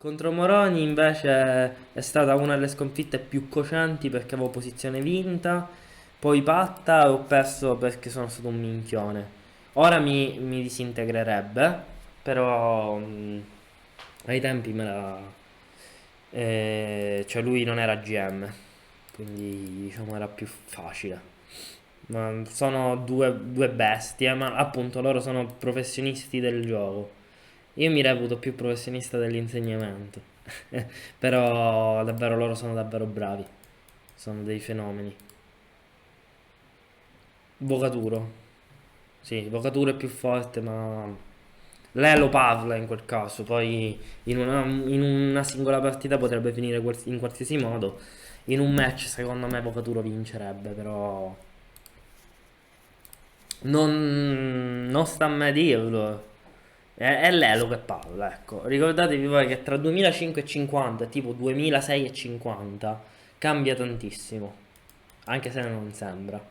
Contro Moroni invece è stata una delle sconfitte più cocenti perché avevo posizione vinta, poi patta e ho perso perché sono stato un minchione. Ora mi disintegrerebbe, però ai tempi me la... cioè lui non era GM, quindi diciamo era più facile. Ma sono due bestie, ma appunto loro sono professionisti del gioco. Io mi reputo più professionista dell'insegnamento, però davvero loro sono davvero bravi, sono dei fenomeni. Vocaturo, sì, Vocaturo è più forte, ma lei lo parla in quel caso, poi in una singola partita potrebbe finire in qualsiasi modo. In un match secondo me Vocaturo vincerebbe, però non sta a me dirlo. È l'elo che parla, ecco. Ricordatevi voi che tra 2005 e 50, tipo 2006 e 50, cambia tantissimo, anche se non sembra.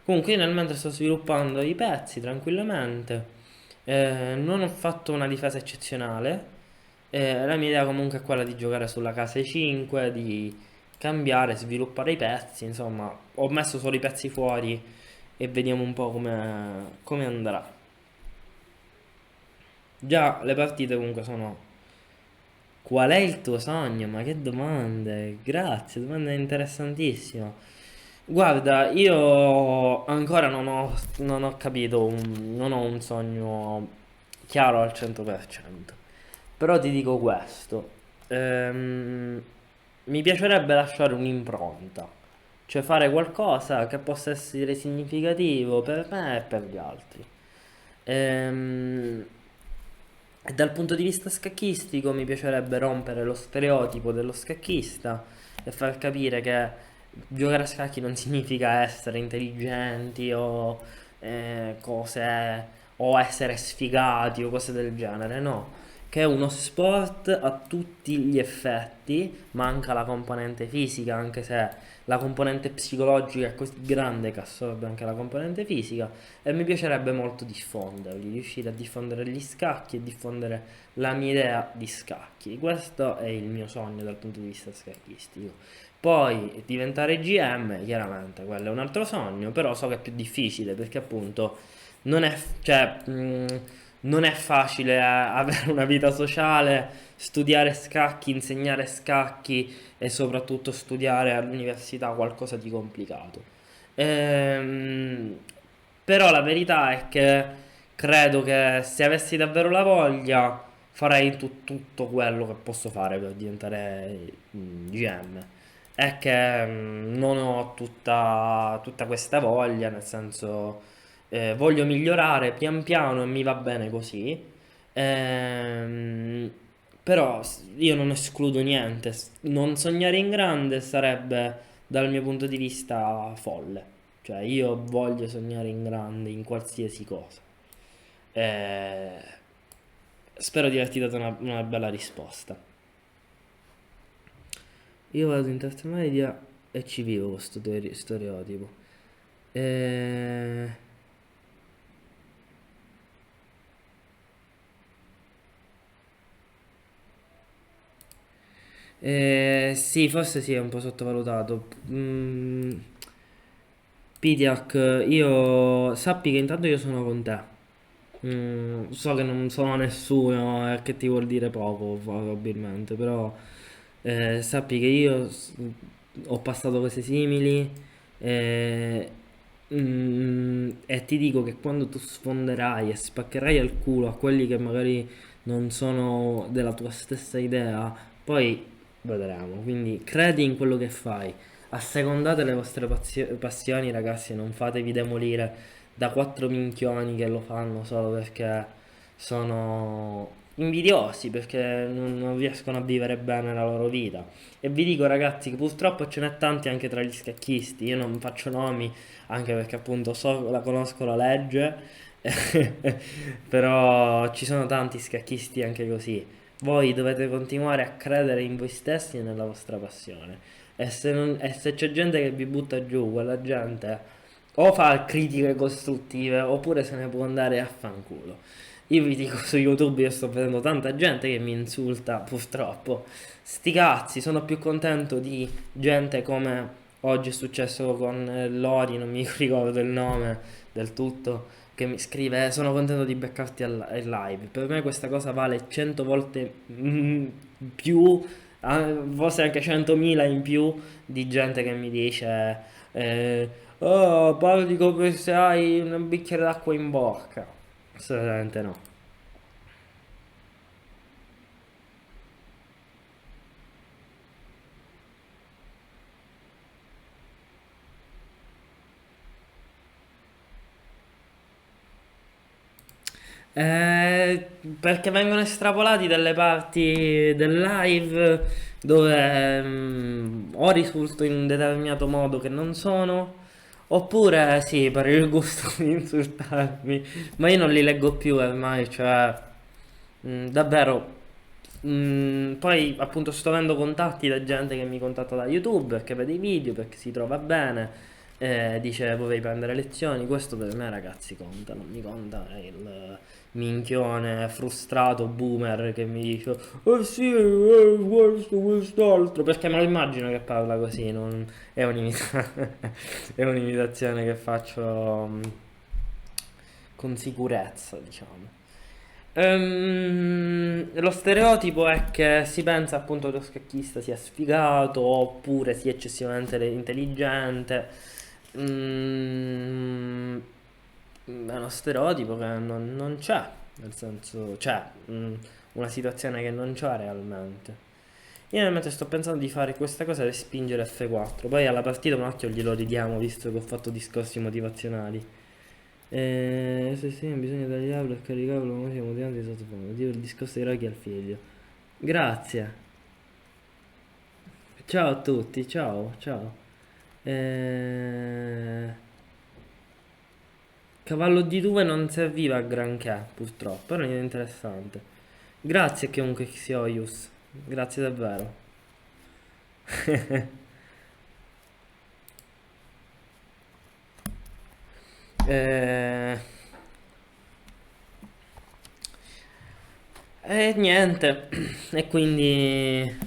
Comunque io nel mentre sto sviluppando i pezzi tranquillamente, non ho fatto una difesa eccezionale, la mia idea comunque è quella di giocare sulla casa 5, di cambiare, sviluppare i pezzi, insomma, ho messo solo i pezzi fuori e vediamo un po' come andrà. Già, le partite comunque sono... Qual è il tuo sogno? Ma che domande! Grazie, domanda interessantissima. Guarda, io ancora non ho capito, non ho un sogno chiaro al 100%. Però ti dico questo. Ehm, Mi piacerebbe lasciare un'impronta, cioè fare qualcosa che possa essere significativo per me e per gli altri. Ehm, e dal punto di vista scacchistico mi piacerebbe rompere lo stereotipo dello scacchista e far capire che giocare a scacchi non significa essere intelligenti o cose o essere sfigati o cose del genere, no. Che è uno sport a tutti gli effetti, manca la componente fisica, anche se la componente psicologica è così grande che assorbe anche la componente fisica e mi piacerebbe molto diffonderli, riuscire a diffondere gli scacchi e diffondere la mia idea di scacchi. Questo è il mio sogno dal punto di vista scacchistico. Poi diventare GM, chiaramente, quello è un altro sogno, però so che è più difficile perché appunto non è, cioè, non è facile avere una vita sociale, studiare scacchi, insegnare scacchi e soprattutto studiare all'università qualcosa di complicato. Ehm, Però la verità è che credo che se avessi davvero la voglia farei tutto quello che posso fare per diventare GM. È che non ho tutta questa voglia, nel senso voglio migliorare pian piano e mi va bene così. Ehm, Però io non escludo niente. Non sognare in grande sarebbe dal mio punto di vista folle. Cioè, io voglio sognare in grande in qualsiasi cosa. Eh, Spero di averti dato una bella risposta. Io vado in terza media e ci vivo questo stereotipo. Eh, sì, forse sì, è un po' sottovalutato. Pidiak, io sappi che intanto io sono con te. So che non sono nessuno e che ti vuol dire poco probabilmente, però sappi che io ho passato cose simili eh, e ti dico che quando tu sfonderai e spaccherai il culo a quelli che magari non sono della tua stessa idea, poi vedremo. Quindi credi in quello che fai, assecondate le vostre passioni, ragazzi, non fatevi demolire da quattro minchioni che lo fanno solo perché sono invidiosi, perché non riescono a vivere bene la loro vita. E vi dico ragazzi che purtroppo ce n'è tanti anche tra gli scacchisti, io non faccio nomi anche perché appunto conosco la legge, però ci sono tanti scacchisti anche così. Voi dovete continuare a credere in voi stessi e nella vostra passione. E se c'è gente che vi butta giù, quella gente o fa critiche costruttive oppure se ne può andare a fanculo. Io vi dico su YouTube, io sto vedendo tanta gente che mi insulta, purtroppo. Sti cazzi, sono più contento di gente come oggi è successo con Lori, non mi ricordo il nome del tutto, che mi scrive, sono contento di beccarti al live. Per me questa cosa vale 100 volte più, forse anche 100.000 in più di gente che mi dice, oh, parli come se hai un bicchiere d'acqua in bocca. Assolutamente no. Perché vengono estrapolati dalle parti del live dove o risulto in un determinato modo che non sono, oppure sì, per il gusto di insultarmi, ma io non li leggo più ormai, cioè davvero. Poi appunto sto avendo contatti da gente che mi contatta da YouTube perché vede i video, perché si trova bene, dice vorrei prendere lezioni, questo per me ragazzi conta, non mi conta il minchione frustrato boomer che mi dice oh sì, questo, quest'altro, perché me lo immagino che parla così, è è un'imitazione che faccio con sicurezza, diciamo. Lo stereotipo è che si pensa appunto che lo scacchista sia sfigato oppure sia eccessivamente intelligente. Mm, è uno stereotipo che non c'è, nel senso c'è una situazione che non c'è realmente. Io mentre sto pensando di fare questa cosa e spingere F4, poi alla partita un occhio glielo ridiamo visto che ho fatto discorsi motivazionali. Se sì, bisogna tagliarlo e caricarlo come siamo motivante di sottofondo. Dio il discorso di Rocky al figlio. Grazie. Ciao a tutti, ciao, ciao. Eh, Cavallo di Due non serviva a granché, purtroppo, però è interessante. Grazie chiunque sia Ius. Grazie davvero. Eh, E niente, e quindi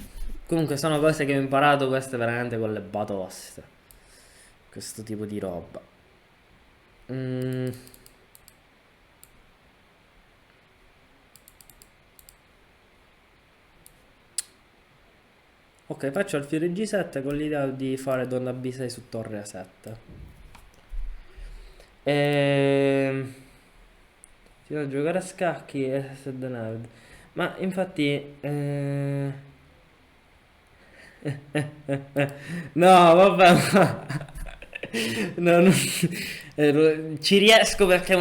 comunque sono cose che ho imparato queste veramente con le batoste, questo tipo di roba. Mm, ok, faccio alfiere G7 con l'idea di fare donna B6 su torre A7. Ehm, Ti devo giocare a scacchi e essere da nerd. Ma infatti... no, vabbè, ma... no, ci riesco perché,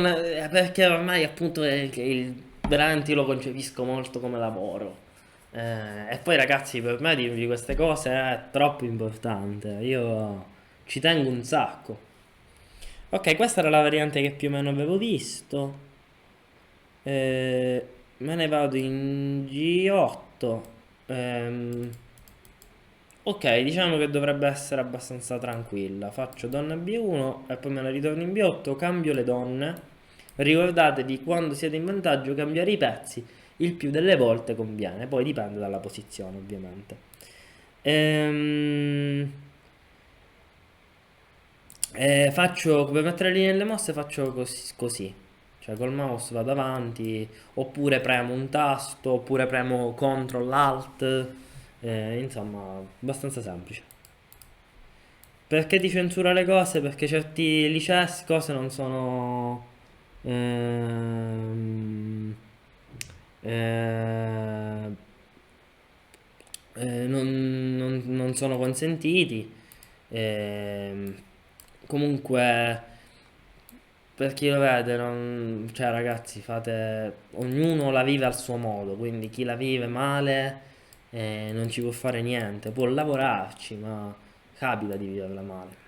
perché ormai appunto veramente io lo concepisco molto come lavoro. E poi ragazzi, per me dirvi queste cose è troppo importante. Io ci tengo un sacco. Ok, questa era la variante che più o meno avevo visto. Me ne vado in G8. Ehm, ok, diciamo che dovrebbe essere abbastanza tranquilla. Faccio donna B1 e poi me la ritorno in B8, cambio le donne. Ricordatevi, quando siete in vantaggio, cambiare i pezzi il più delle volte conviene, poi dipende dalla posizione, ovviamente. Ehm, Faccio, per mettere le linee nelle mosse faccio così. Cioè col mouse vado avanti, oppure premo un tasto, oppure premo CTRL ALT, insomma, abbastanza semplice. Perché ti censura le cose? Perché certi licenze cose non sono ehm, eh, non sono consentiti. Ehm, Comunque, per chi lo vede, cioè ragazzi, ognuno la vive al suo modo, quindi chi la vive male non ci può fare niente, può lavorarci, ma capita di viverla male.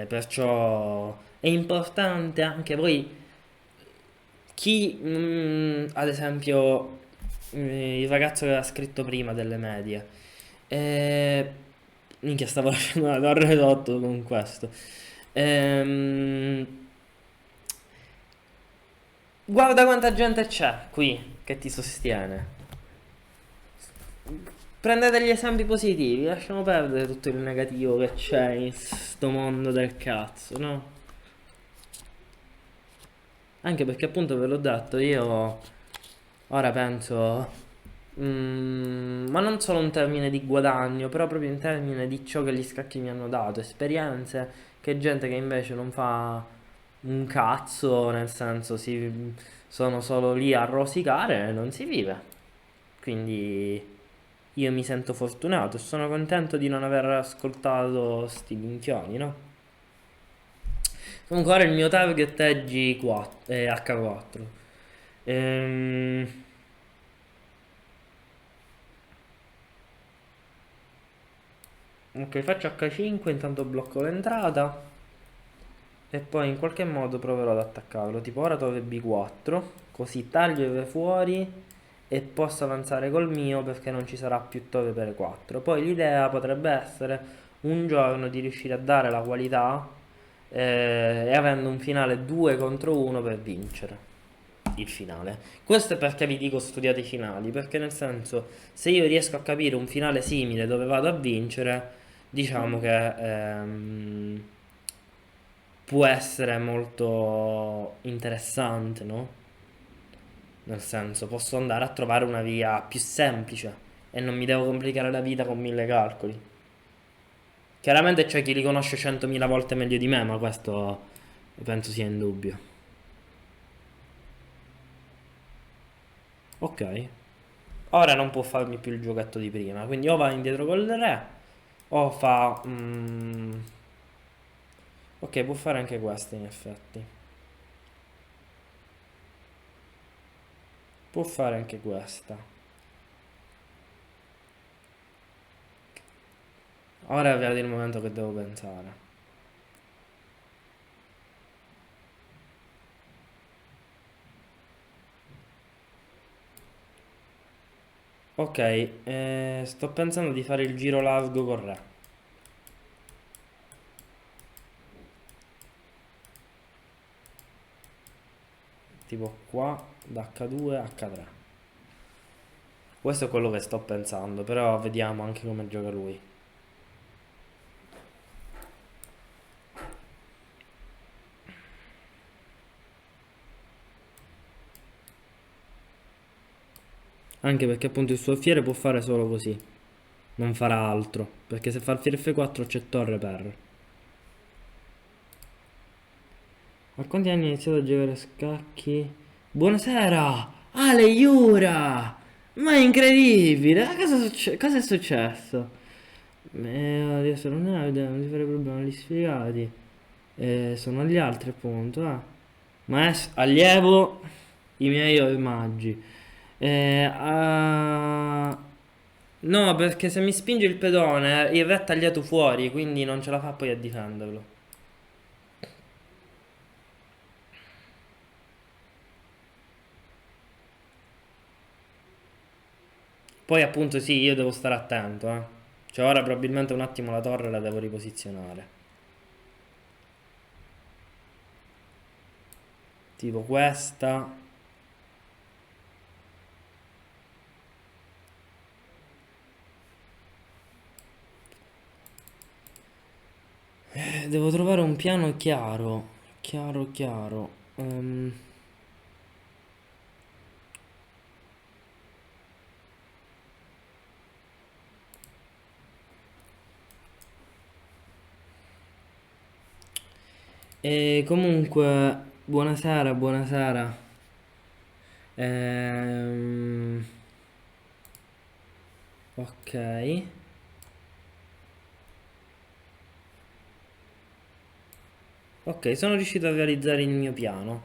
Perciò è importante anche poi chi, ad esempio, il ragazzo che aveva scritto prima delle medie, eh, minchia, stavo lasciando una torre sotto con questo. Ehm, Guarda quanta gente c'è qui che ti sostiene. Prendete gli esempi positivi, lasciamo perdere tutto il negativo che c'è in sto mondo del cazzo, no? Anche perché appunto ve l'ho detto, io ora penso, ma non solo in termine di guadagno, però proprio in termini di ciò che gli scacchi mi hanno dato, esperienze, che gente che invece non fa un cazzo, nel senso sono solo lì a rosicare e non si vive. Quindi io mi sento fortunato e sono contento di non aver ascoltato sti minchioni, no? Comunque ora il mio target è G4, H4. Ehm, ok, faccio H5, intanto blocco l'entrata e poi in qualche modo proverò ad attaccarlo. Tipo ora torre B4, così taglio il re fuori e posso avanzare col mio perché non ci sarà più torre per 4. Poi l'idea potrebbe essere un giorno di riuscire a dare la qualità e avendo un finale 2 contro 1 per vincere il finale. Questo è perché vi dico studiate i finali, perché nel senso, se io riesco a capire un finale simile dove vado a vincere, diciamo che può essere molto interessante, no? Nel senso, posso andare a trovare una via più semplice e non mi devo complicare la vita con mille calcoli. Chiaramente c'è chi li conosce 100.000 volte meglio di me, ma questo penso sia in dubbio. Ok. Ora non può farmi più il giochetto di prima, quindi o va indietro col re o fa... ok, può fare anche questo in effetti. Può fare anche questa. Ora è arrivato il momento che devo pensare. Ok, sto pensando di fare il giro largo col re. Tipo qua, da H2 a H3. Questo è quello che sto pensando, però vediamo anche come gioca lui. Anche perché appunto il suo alfiere può fare solo così, non farà altro. Perché se fa alfiere F4 c'è torre per. A quanti anni hai iniziato a giocare a scacchi? Buonasera! Ale Iura! Ma è incredibile! Cosa è successo? Di essere un nerd, non ti fare problemi agli sfigati. Sono agli altri appunto. Allievo i miei ormaggi. No, perché se mi spinge il pedone, il re è tagliato fuori, quindi non ce la fa poi a difenderlo. Poi appunto sì, io devo stare attento, eh. Cioè ora probabilmente un attimo la torre la devo riposizionare. Tipo questa. Devo trovare un piano chiaro. Chiaro, chiaro. E comunque, buonasera, buonasera. Ehm, ok. Ok, sono riuscito a realizzare il mio piano.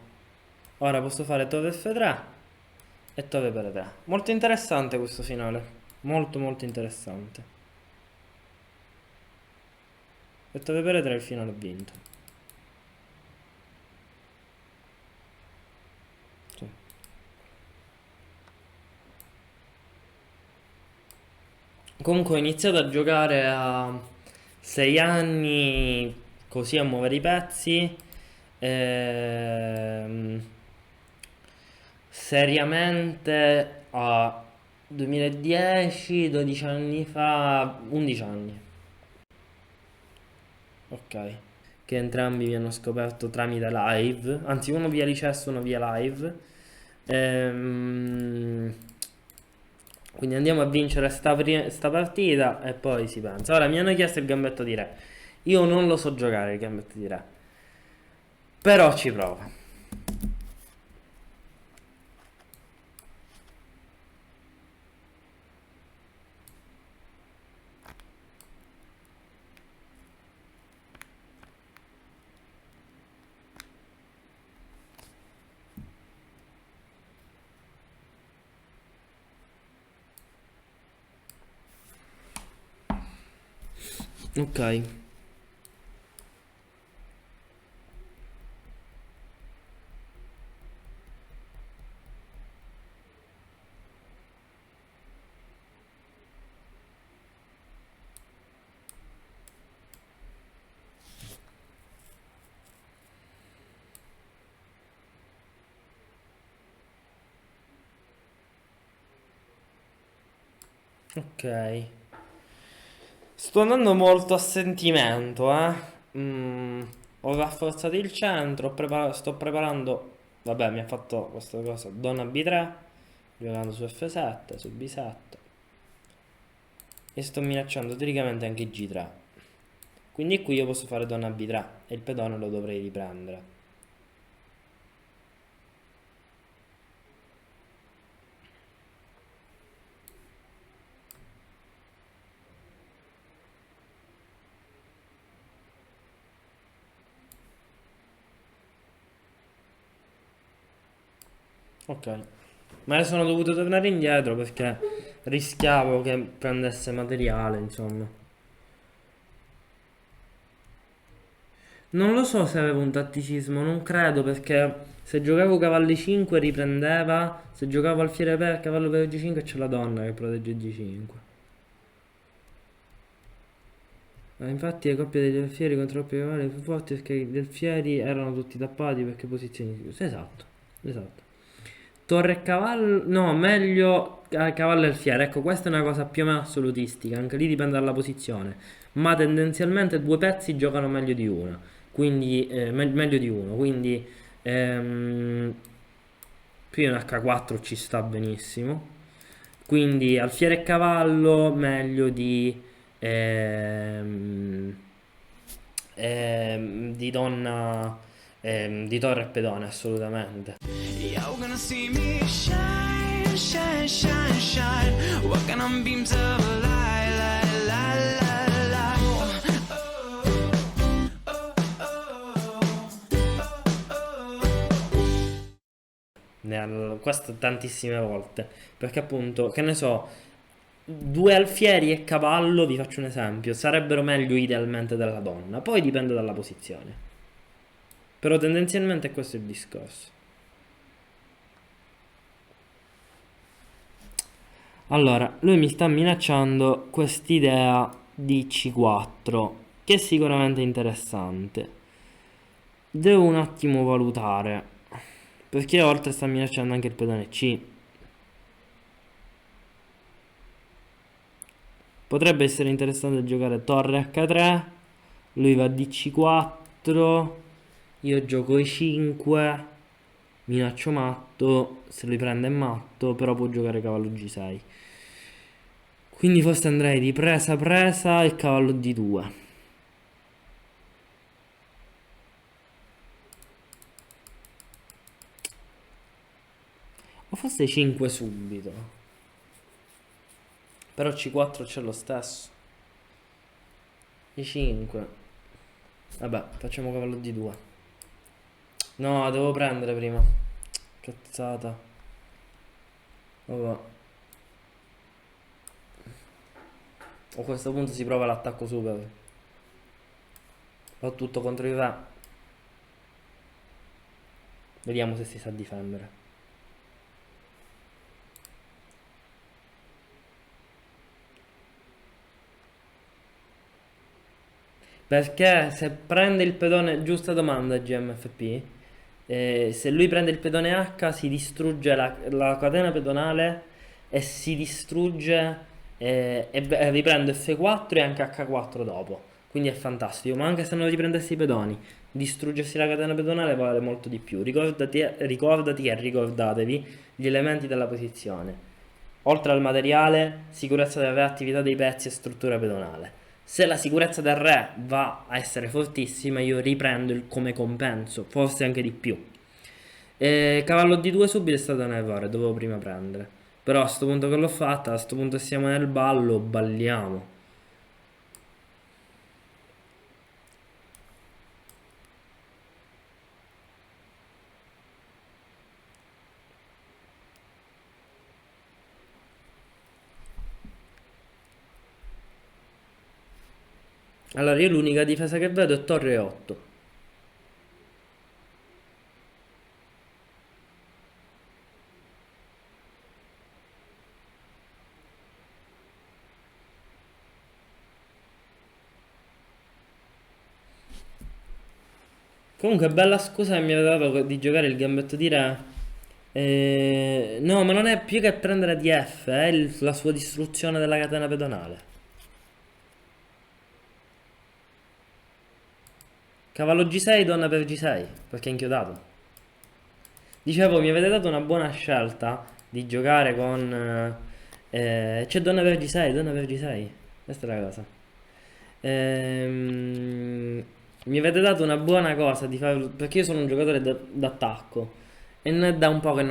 Ora posso fare torre F3 e torre per 3. Molto interessante questo finale. Molto molto interessante. E torre per 3 il finale ho vinto. Sì. Comunque ho iniziato a giocare a 6 anni così a muovere i pezzi. Ehm, seriamente a 2010, 12 anni fa, 11 anni. Ok. Che entrambi mi hanno scoperto tramite live, anzi uno via Licesso, uno via live. Ehm, quindi andiamo a vincere sta partita e poi si pensa. Ora mi hanno chiesto il gambetto di re. Io non lo so giocare il gambetto di re, però ci provo. Ok, ok. Sto andando molto a sentimento, eh. Ho rafforzato il centro, sto preparando. Vabbè, mi ha fatto questa cosa. Donna B3, giocando su F7, su B7. E sto minacciando teoricamente anche G3. Quindi qui io posso fare donna B3 e il pedone lo dovrei riprendere. Ok. Ma adesso sono dovuto tornare indietro perché rischiavo che prendesse materiale, insomma. Non lo so se avevo un tatticismo, non credo perché se giocavo cavalli 5 riprendeva, se giocavo alfiere per cavallo per G5 c'è la donna che protegge G5. Infatti le coppie degli alfieri contro le coppie di cavalli più forti perché gli alfieri erano tutti tappati perché posizioni chiuse. Esatto, esatto. Torre e cavallo, no, meglio cavallo e alfiere. Ecco, questa è una cosa più o meno assolutistica, anche lì dipende dalla posizione. Ma tendenzialmente due pezzi giocano meglio di uno, quindi meglio di uno, quindi ehm, qui un H4 ci sta benissimo. Quindi alfiere e cavallo meglio ehm, di donna di torre e pedone assolutamente. You're gonna see me shine, shine, shine, shine. Walking on beams of light, light, light, light, light. Questo tantissime volte. Perché appunto, che ne so, due alfieri e cavallo, vi faccio un esempio, sarebbero meglio idealmente della donna. Poi dipende dalla posizione. Però tendenzialmente questo è il discorso. Allora, lui mi sta minacciando quest'idea di C4, che è sicuramente interessante. Devo un attimo valutare, perché oltre sta minacciando anche il pedone C. Potrebbe essere interessante giocare torre H3, lui va DC4, io gioco E5, minaccio matto, se lui prende è matto, però può giocare cavallo G6. Quindi forse andrei di presa presa e cavallo D2. O forse 5 subito. Però C4 c'è lo stesso. E5. Vabbè, facciamo cavallo D2. No, devo prendere prima. Cazzata. Vabbè. A questo punto si prova l'attacco super. Va tutto contro il re. Vediamo se si sa difendere. Perché se prende il pedone, giusta domanda GMFP, Se lui prende il pedone H si distrugge la catena pedonale e si distrugge e riprendo F4 e anche H4 dopo. Quindi è fantastico, ma anche se non riprendessi i pedoni, distruggersi la catena pedonale vale molto di più. Ricordati e ricordatevi gli elementi della posizione. Oltre al materiale, sicurezza del re, attività dei pezzi e struttura pedonale. Se la sicurezza del re va a essere fortissima, io riprendo come compenso, forse anche di più. Cavallo D2 subito è stato un errore, dovevo prima prendere. Però a sto punto che l'ho fatta, a sto punto che siamo nel ballo, balliamo. Allora, io l'unica difesa che vedo è torre 8. Comunque, bella scusa che mi aveva dato di giocare il gambetto di re. No, ma non è più che prendere DF, è la sua distruzione della catena pedonale. Cavallo G6, donna per G6, perché è inchiodato. Dicevo, mi avete dato una buona scelta di giocare con... c'è donna per G6, donna per G6. Questa è la cosa. Mi avete dato una buona cosa di fare... Perché io sono un giocatore d'attacco. E non è da un po' che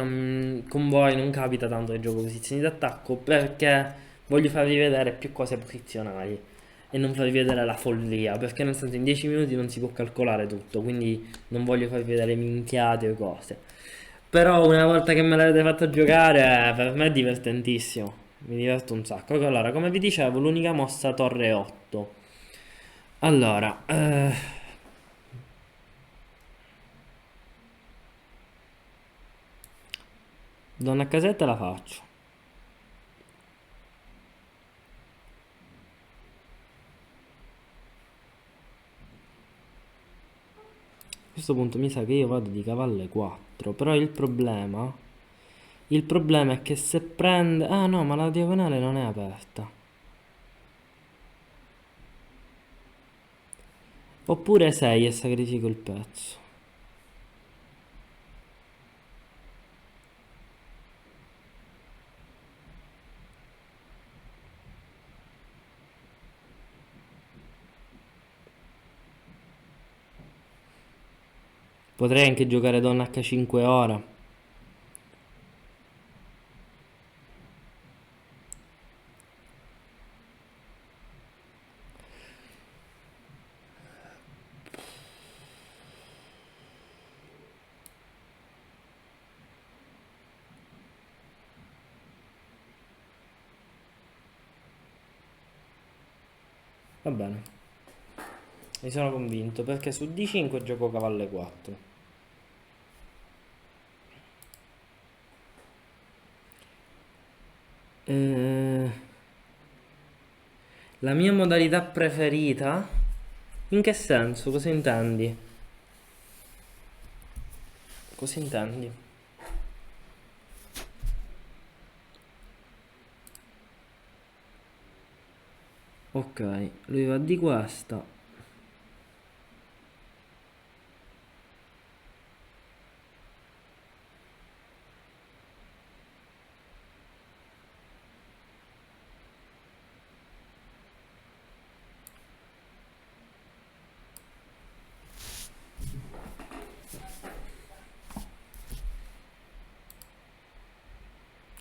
con voi non capita tanto che gioco posizioni d'attacco perché voglio farvi vedere più cose posizionali e non farvi vedere la follia, perché nel senso in 10 minuti non si può calcolare tutto, quindi non voglio farvi vedere minchiate o cose. Però una volta che me l'avete fatto giocare, per me è divertentissimo. Mi diverto un sacco. Allora, come vi dicevo, l'unica mossa torre 8. Allora, donna a casetta la faccio. A questo punto mi sa che io vado di cavallo 4. Però il problema è che se prende... Ah no, ma la diagonale non è aperta. Oppure 6 e sacrifico il pezzo. Potrei anche giocare donna H5 ora. Va bene, mi sono convinto perché su D5 gioco cavallo 4. Eh, la mia modalità preferita? In che senso? Cosa intendi? Cosa intendi? Ok, lui va di questa.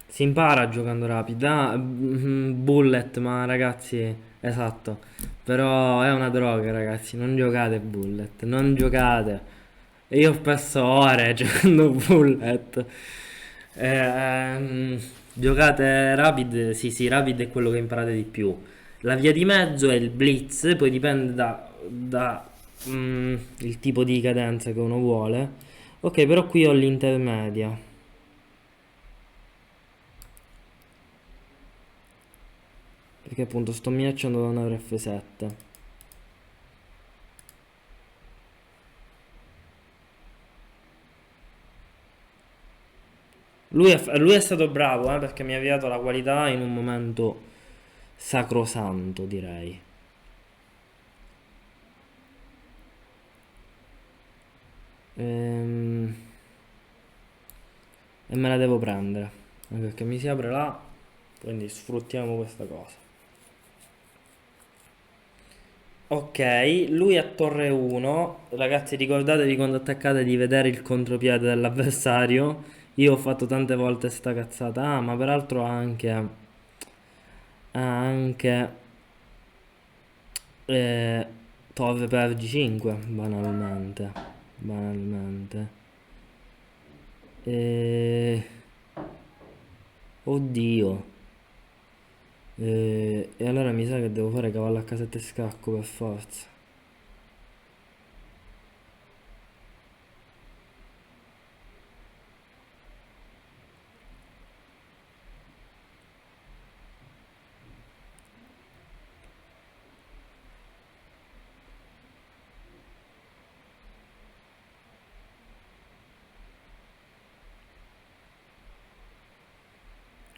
Si impara giocando rapida. Bullet, ma ragazzi, esatto. Però è una droga, ragazzi. Non giocate bullet, non giocate. E io ho perso ore giocando bullet. Giocate rapid, sì, sì, rapid è quello che imparate di più. La via di mezzo è il blitz, poi dipende da il tipo di cadenza che uno vuole. Ok, però qui ho l'intermedia. Perché appunto sto minacciando da andare F7. Lui è stato bravo, perché mi ha avviato la qualità in un momento sacrosanto, direi. Ehm, e me la devo prendere, anche perché mi si apre là, quindi sfruttiamo questa cosa. Ok, lui a torre 1. Ragazzi, ricordatevi quando attaccate di vedere il contropiede dell'avversario. Io ho fatto tante volte sta cazzata. Ah, ma peraltro ha anche eh, torre per G5, banalmente. Banalmente. Eh, oddio. E allora mi sa che devo fare cavallo a casette e scacco per forza.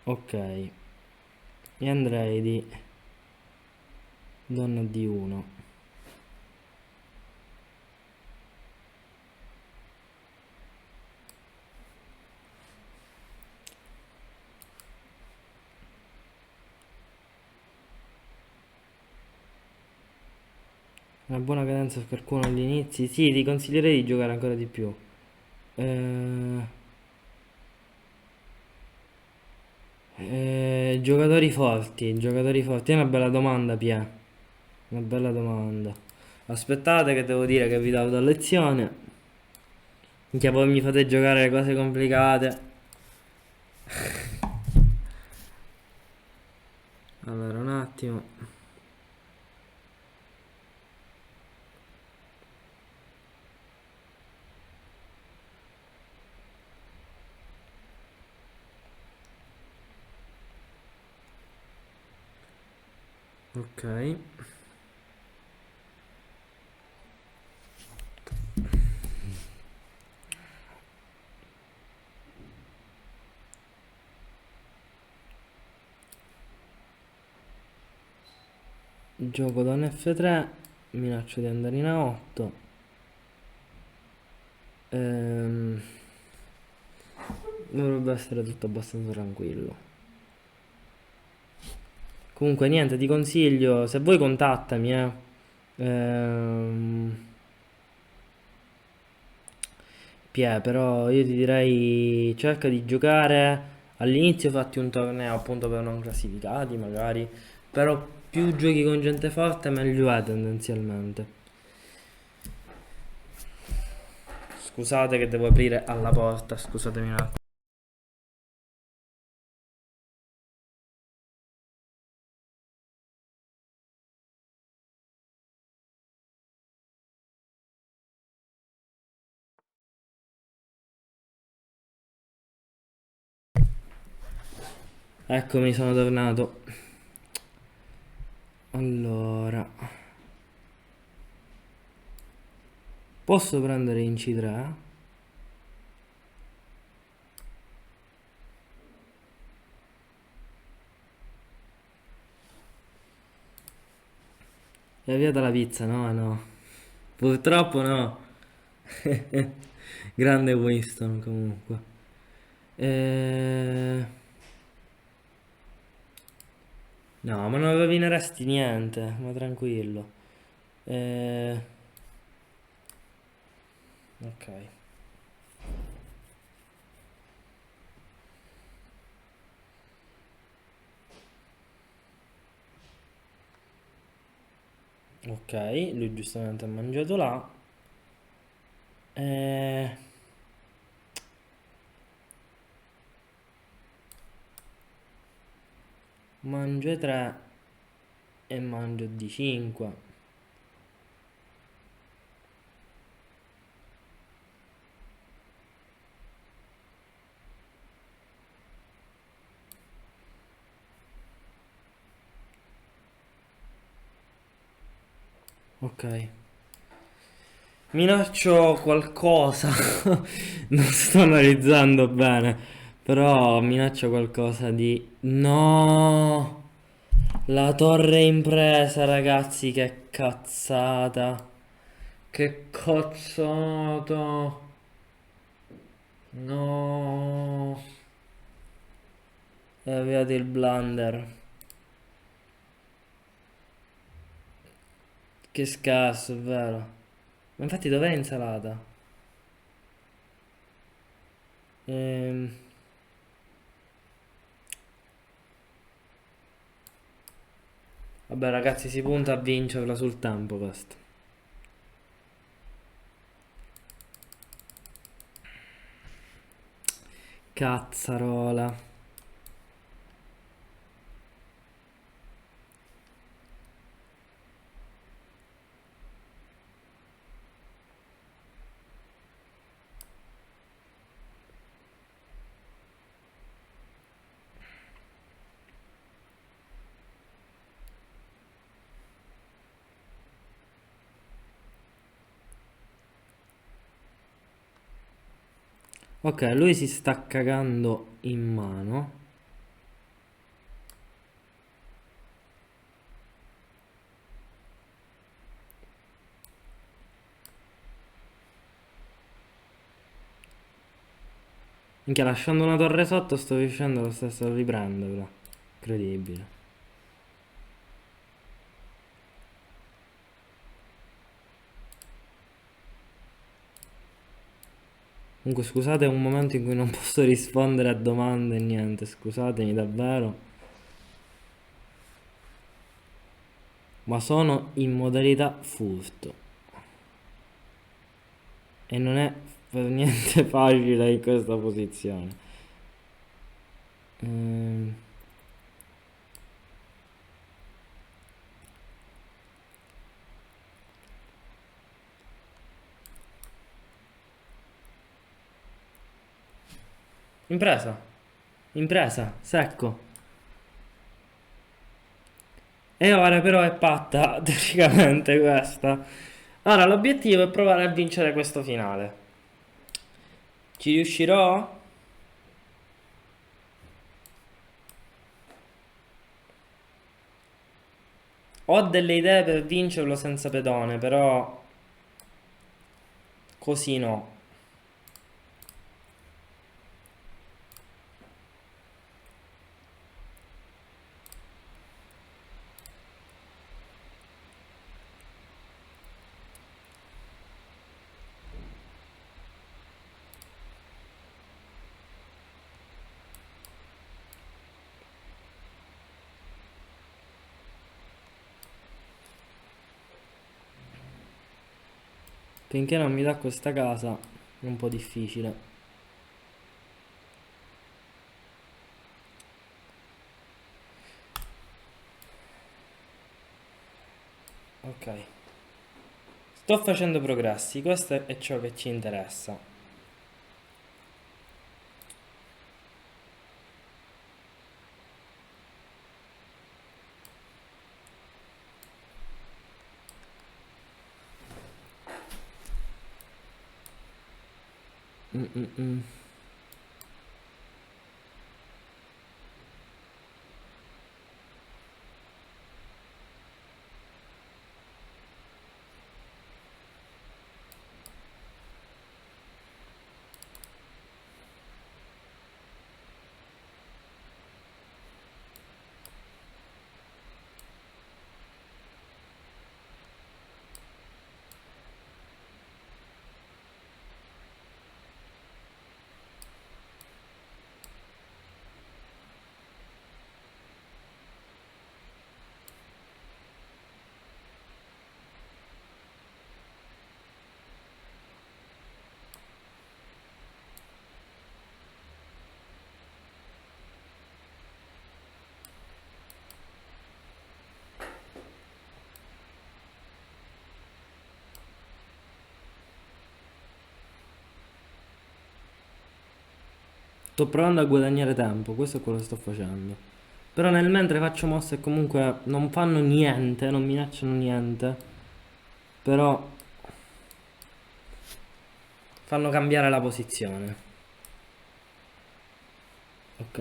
Ok, e andrei di donna D1. Una buona cadenza per qualcuno agli inizi. Sì, ti consiglierei di giocare ancora di più. Eh, giocatori forti, giocatori forti. È una bella domanda, Pia. Una bella domanda. Aspettate che devo dire che vi do lezione. Minchia, poi mi fate giocare le cose complicate. Allora, un attimo. Ok. Gioco da un F3. Minaccio di andare in A8. Ehm, dovrebbe essere tutto abbastanza tranquillo. Comunque niente, ti consiglio, se vuoi contattami, eh. Ehm, Pie, però io ti direi cerca di giocare all'inizio, fatti un torneo appunto per non classificati magari, però più giochi con gente forte meglio è tendenzialmente. Scusate che devo aprire alla porta, scusatemi un attimo. Eccomi, sono tornato. Allora, posso prendere in C3? È via dalla pizza, no, no. Purtroppo no. Grande Winston comunque. Eh, No, ma non rovineresti niente, ma tranquillo. Eh, Ok, ok, lui giustamente ha mangiato là. Eh, Mangio E3 e mangio D5. Ok. Minaccio qualcosa. Non sto analizzando bene. Però minaccia qualcosa di... No! La torre impresa, ragazzi, che cazzata. Che cazzata. No. E avevate il blunder. Che scarso, è vero. Ma infatti dov'è l'insalata? Ehm... Vabbè ragazzi, si punta a vincerla sul tempo questo. Cazzarola. Ok, lui si sta cagando in mano. Minchia, lasciando una torre sotto sto riuscendo lo stesso a riprenderla. Incredibile. Comunque scusate, è un momento in cui non posso rispondere a domande e niente, scusatemi davvero. Ma sono in modalità furto. E non è per niente facile in questa posizione. Ehm, Impresa. Impresa, secco. E ora però è patta, teoricamente questa. Ora l'obiettivo è provare a vincere questo finale. Ci riuscirò? Ho delle idee per vincerlo senza pedone, però così no. Finché non mi dà questa casa è un po' difficile. Ok. Sto facendo progressi, questo è ciò che ci interessa. Mm, mm, mm. Sto provando a guadagnare tempo, questo è quello che sto facendo. Però nel mentre faccio mosse che comunque non fanno niente, non minacciano niente. Però fanno cambiare la posizione. Ok.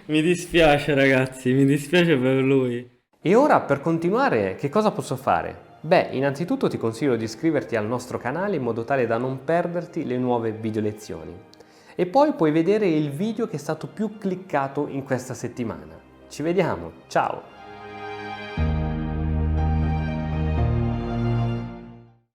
Mi dispiace ragazzi, mi dispiace per lui. E ora per continuare che cosa posso fare? Beh, innanzitutto ti consiglio di iscriverti al nostro canale in modo tale da non perderti le nuove video lezioni. E poi puoi vedere il video che è stato più cliccato in questa settimana. Ci vediamo, ciao!